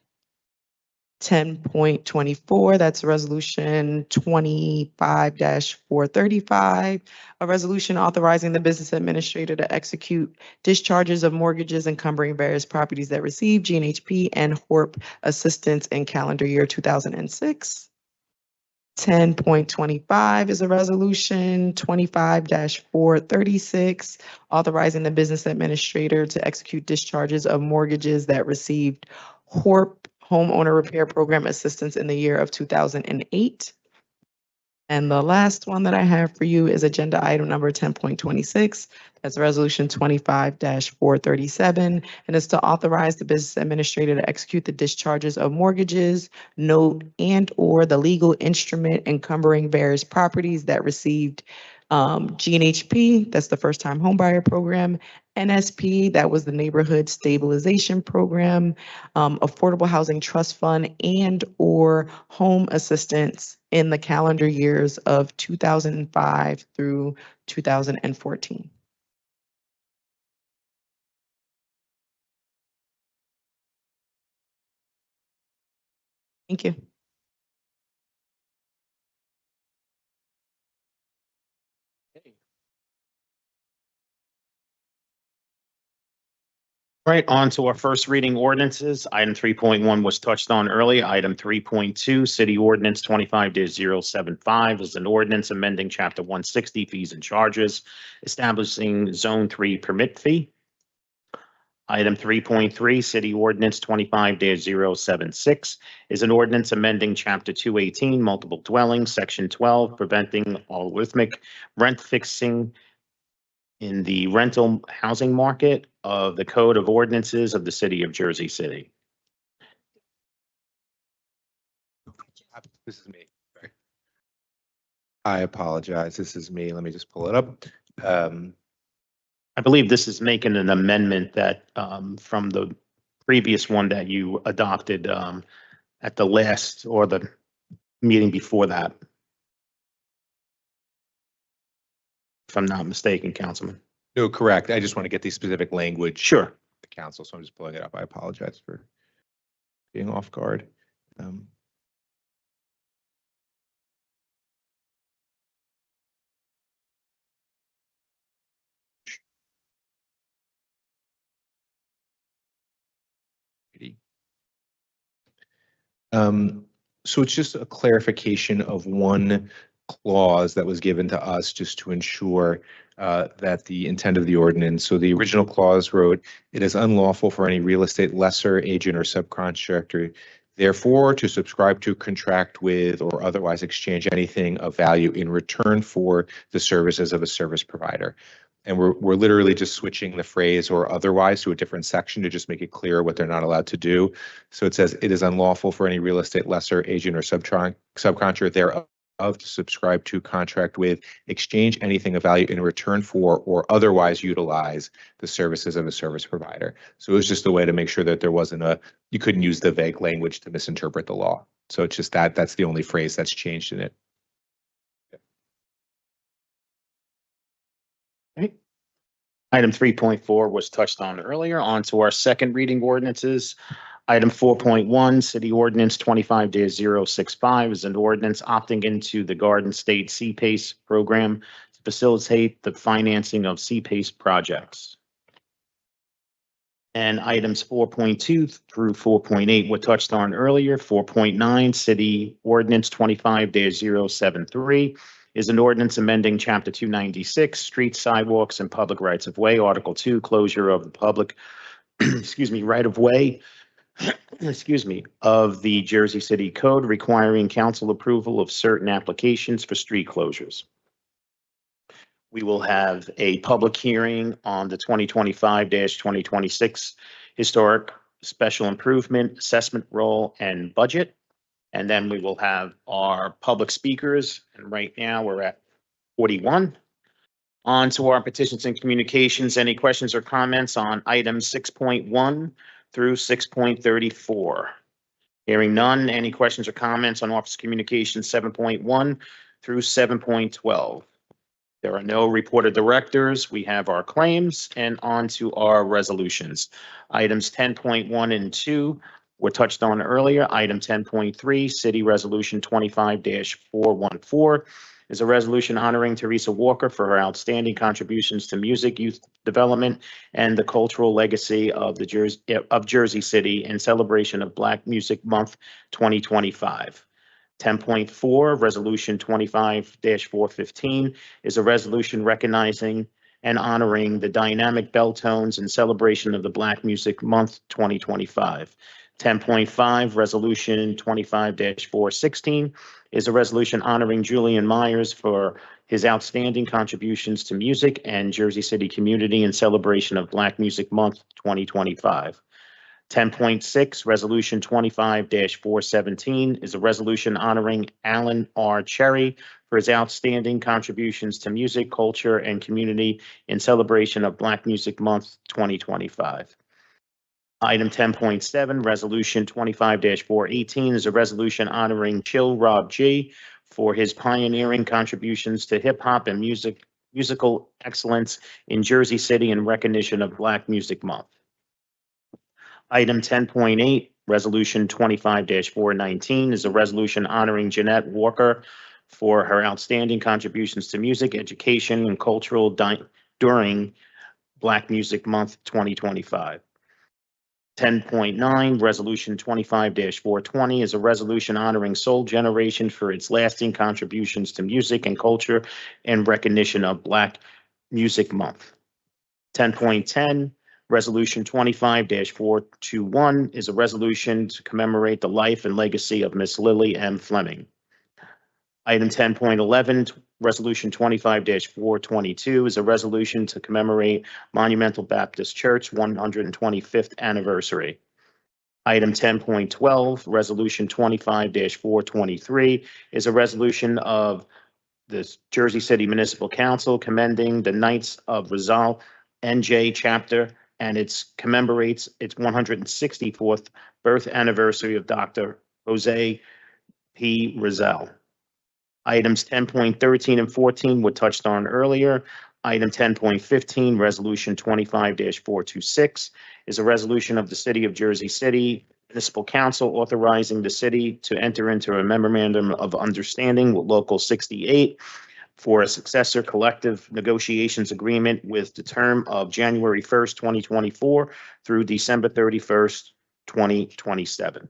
10.24, that's resolution 25-435, a resolution authorizing the business administrator to execute discharges of mortgages encumbering various properties that receive GNHP and HORP assistance in calendar year 2006. 10.25 is a resolution 25-436, authorizing the business administrator to execute discharges of mortgages that received HORP, homeowner repair program assistance, in the year of 2008. And the last one that I have for you is agenda item number 10.26. That's resolution 25-437, and it's to authorize the business administrator to execute the discharges of mortgages, note, and/or the legal instrument encumbering various properties that received GNHP, that's the first time homebuyer program, NSP, that was the neighborhood stabilization program, affordable housing trust fund, and/or home assistance, in the calendar years of 2005 through 2014. Thank you. Right, on to our first reading ordinances. Item 3.1 was touched on earlier. Item 3.2, City Ordinance 25-075, is an ordinance amending Chapter 160 fees and charges, establishing Zone 3 permit fee. Item 3.3, City Ordinance 25-076, is an ordinance amending Chapter 218 multiple dwellings, Section 12, preventing algorithmic rent fixing in the rental housing market of the Code of Ordinances of the City of Jersey City. This is me. Sorry. I apologize. This is me. Let me just pull it up. I believe this is making an amendment that from the previous one that you adopted at the last or the meeting before that. If I'm not mistaken, Councilman. No, correct. I just want to get the specific language. Sure. The council, so I'm just pulling it up. I apologize for being off guard. So it's just a clarification of one clause that was given to us just to ensure that the intent of the ordinance. So the original clause wrote, "It is unlawful for any real estate lessor, agent, or subcontractor, therefore, to subscribe to, contract with, or otherwise exchange anything of value in return for the services of a service provider." And we're literally just switching the phrase "or otherwise" to a different section to just make it clear what they're not allowed to do. So it says, "It is unlawful for any real estate lessor, agent, or subcontractor thereof to subscribe to, contract with, exchange anything of value in return for, or otherwise utilize the services of a service provider." So it was just a way to make sure that there wasn't you couldn't use the vague language to misinterpret the law. So it's just that's the only phrase that's changed in it. Item 3.4 was touched on earlier. On to our second reading ordinances. Item 4.1, City Ordinance 25-065, is an ordinance opting into the Garden State CPACE program to facilitate the financing of CPACE projects. And items 4.2 through 4.8 were touched on earlier. 4.9, City Ordinance 25-073 is an ordinance amending Chapter 296, Streets, Sidewalks, and Public Rights of Way, Article 2, Closure of the Public, Right of Way, of the Jersey City Code, requiring council approval of certain applications for street closures. We will have a public hearing on the 2025-2026 Historic Special Improvement Assessment Roll and Budget. And then we will have our public speakers. And right now we're at 41. On to our petitions and communications. Any questions or comments on items 6.1 through 6.34? Hearing none. Any questions or comments on office communications 7.1 through 7.12? There are no reported directors. We have our claims and on to our resolutions. Items 10.1 and 2 were touched on earlier. Item 10.3, City Resolution 25-414 is a resolution honoring Teresa Walker for her outstanding contributions to music, youth development, and the cultural legacy of Jersey City in celebration of Black Music Month 2025. 10.4, Resolution 25-415 is a resolution recognizing and honoring the dynamic bell tones in celebration of the Black Music Month 2025. 10.5, Resolution 25-416 is a resolution honoring Julian Myers for his outstanding contributions to music and Jersey City community in celebration of Black Music Month 2025. 10.6, Resolution 25-417 is a resolution honoring Alan R. Cherry for his outstanding contributions to music, culture, and community in celebration of Black Music Month 2025. Item 10.7, Resolution 25-418 is a resolution honoring Chill Rob G for his pioneering contributions to hip hop and musical excellence in Jersey City in recognition of Black Music Month. Item 10.8, Resolution 25-419 is a resolution honoring Jeanette Walker for her outstanding contributions to music, education, and cultural during Black Music Month 2025. 10.9, Resolution 25-420 is a resolution honoring Soul Generation for its lasting contributions to music and culture in recognition of Black Music Month. 10.10, Resolution 25-421 is a resolution to commemorate the life and legacy of Miss Lily M. Fleming. Item 10.11, Resolution 25-422 is a resolution to commemorate Monumental Baptist Church 125th anniversary. Item 10.12, Resolution 25-423 is a resolution of the Jersey City Municipal Council commending the Knights of Rizal NJ chapter, and it commemorates its 164th birth anniversary of Dr. Jose P. Rizal. Items 10.13 and 14 were touched on earlier. Item 10.15, Resolution 25-426 is a resolution of the City of Jersey City Municipal Council authorizing the city to enter into a memorandum of understanding with Local 68 for a successor collective negotiations agreement with the term of January 1st, 2024 through December 31st, 2027.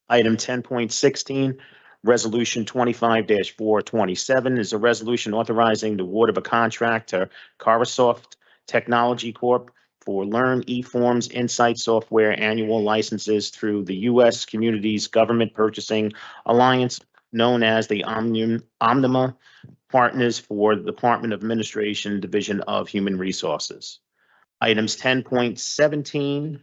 Item 10.16, Resolution 25-427 is a resolution authorizing the award of a contract to Carasoft Technology Corp. For Learn eForms Insight Software annual licenses through the U.S. Communities Government Purchasing Alliance, known as the Omnima Partners for the Department of Administration Division of Human Resources. Items 10.17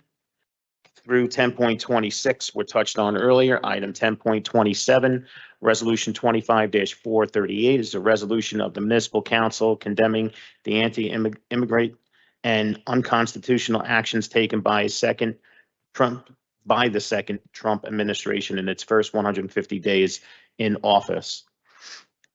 through 10.26 were touched on earlier. Item 10.27, Resolution 25-438 is a resolution of the Municipal Council condemning the anti-immigrant and unconstitutional actions taken by the second Trump administration in its first 150 days in office.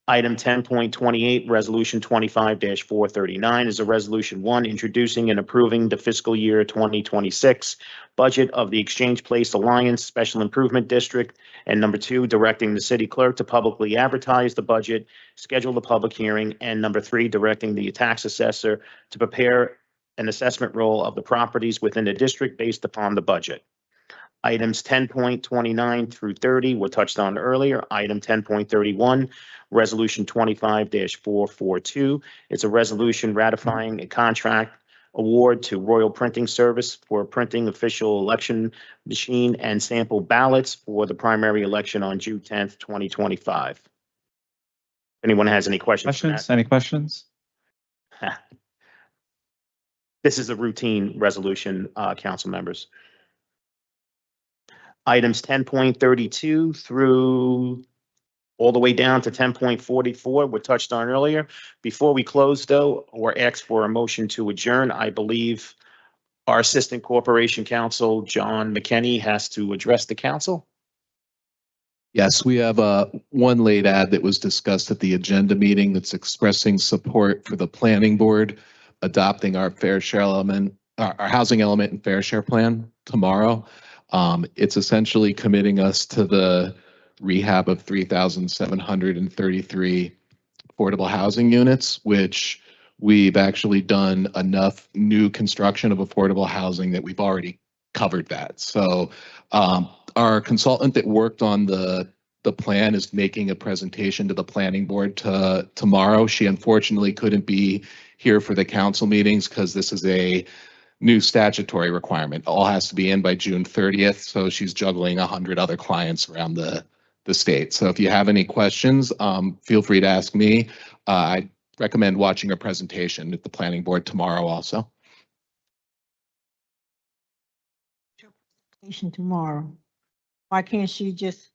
Item 10.28, Resolution 25-439 is a resolution 1, introducing and approving the fiscal year 2026 budget of the Exchange Place Alliance Special Improvement District. And number 2, directing the city clerk to publicly advertise the budget, schedule the public hearing. And number 3, directing the tax assessor to prepare an assessment roll of the properties within the district based upon the budget. Items 10.29 through 30 were touched on earlier. Item 10.31, Resolution 25-442. It's a resolution ratifying a contract award to Royal Printing Service for printing official election machine and sample ballots for the primary election on June 10th, 2025. Anyone has any questions? Any questions? This is a routine resolution, council members. Items 10.32 through all the way down to 10.44 were touched on earlier. Before we close, though, or ask for a motion to adjourn, I believe our Assistant Corporation Counsel, John McKenney, has to address the council. Yes, we have one late ad that was discussed at the agenda meeting that's expressing support for the planning board adopting our fair share element, our housing element and fair share plan tomorrow. It's essentially committing us to the rehab of 3,733 affordable housing units, which we've actually done enough new construction of affordable housing that we've already covered that. So our consultant that worked on the plan is making a presentation to the planning board tomorrow. She unfortunately couldn't be here for the council meetings because this is a new statutory requirement. All has to be in by June 30th. So she's juggling 100 other clients around the state. So if you have any questions, feel free to ask me. I recommend watching her presentation at the planning board tomorrow also. Tomorrow. Why can't we just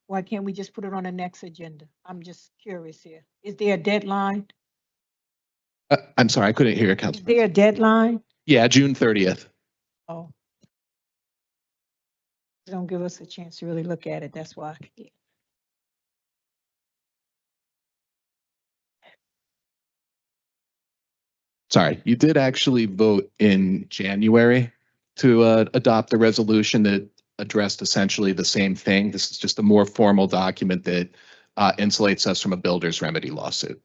put it on the next agenda? I'm just curious here. Is there a deadline? I'm sorry, I couldn't hear you, Is Councilman. there a deadline? Yeah, June 30th. Oh. Don't give us a chance to really look at it, that's why. Sorry, you did actually vote in January to adopt the resolution that addressed essentially the same thing. This is just a more formal document that insulates us from a builder's remedy lawsuit.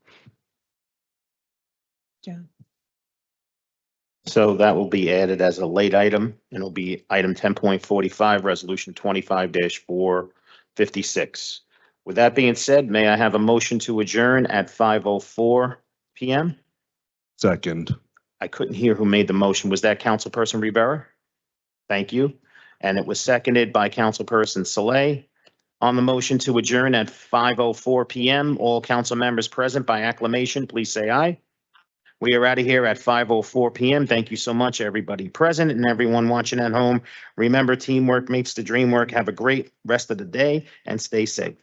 So that will be added as a late item, and it'll be item 10.45, resolution 25-456. With that being said, may I have a motion to adjourn at 5:04 PM? Second. I couldn't hear who made the motion. Was that Councilperson Rivera? Thank you. And it was seconded by Councilperson Saleh. On the motion to adjourn at 5:04 PM, all council members present by acclamation, please say aye. We are out of here at 5:04 PM. Thank you so much, everybody present and everyone watching at home. Remember, teamwork makes the dream work. Have a great rest of the day and stay safe.